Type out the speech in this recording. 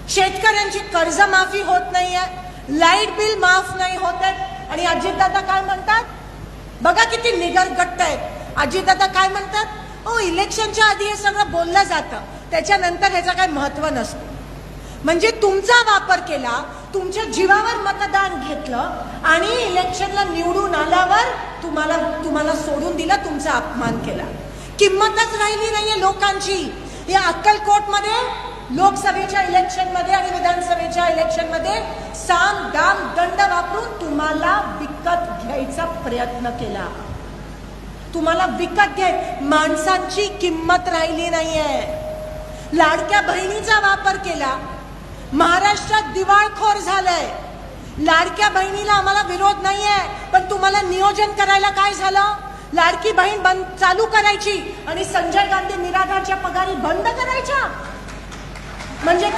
शेतकऱ्यांची कर्जमाफी होत नाहीये, लाईट बिल माफ नाही होत आहे. आणि अजितदादा काय म्हणतात बघा, किती निगरगट्ट आहेत. अजितदादा काय म्हणतात, ओ इलेक्शनच्या आधी हे सगळं बोललं जातं, त्याच्यानंतर ह्याचं काही महत्व नसतं. म्हणजे तुमचा वापर केला, तुमच्या जीवावर मतदान घेतलं आणि इलेक्शनला निवडून आल्यावर तुम्हाला सोडून दिला, तुमचा अपमान केला. किंमतच राहिली नाहीये लोकांची. या अक्कलकोटमध्ये लोकसभेच्या इलेक्शनमध्ये आणि विधानसभेच्या इलेक्शनमध्ये साम दाम दंड वापरून तुम्हाला विकत घ्यायचा प्रयत्न केला. तुम्हाला विकत घ्याय, माणसांची किंमत राहिली नाहीये. लाडक्या बहिणीचा वापर केला, महाराष्ट्रात दिवाळखोर झालंय. लाडक्या बहिणीला आम्हाला विरोध नाहीये, पण तुम्हाला नियोजन करायला काय झालं, लाडकी बहीण बंद चालू करायची आणि संजय गांधी निराधारच्या पगारी बंद करायच्या. म्हणजे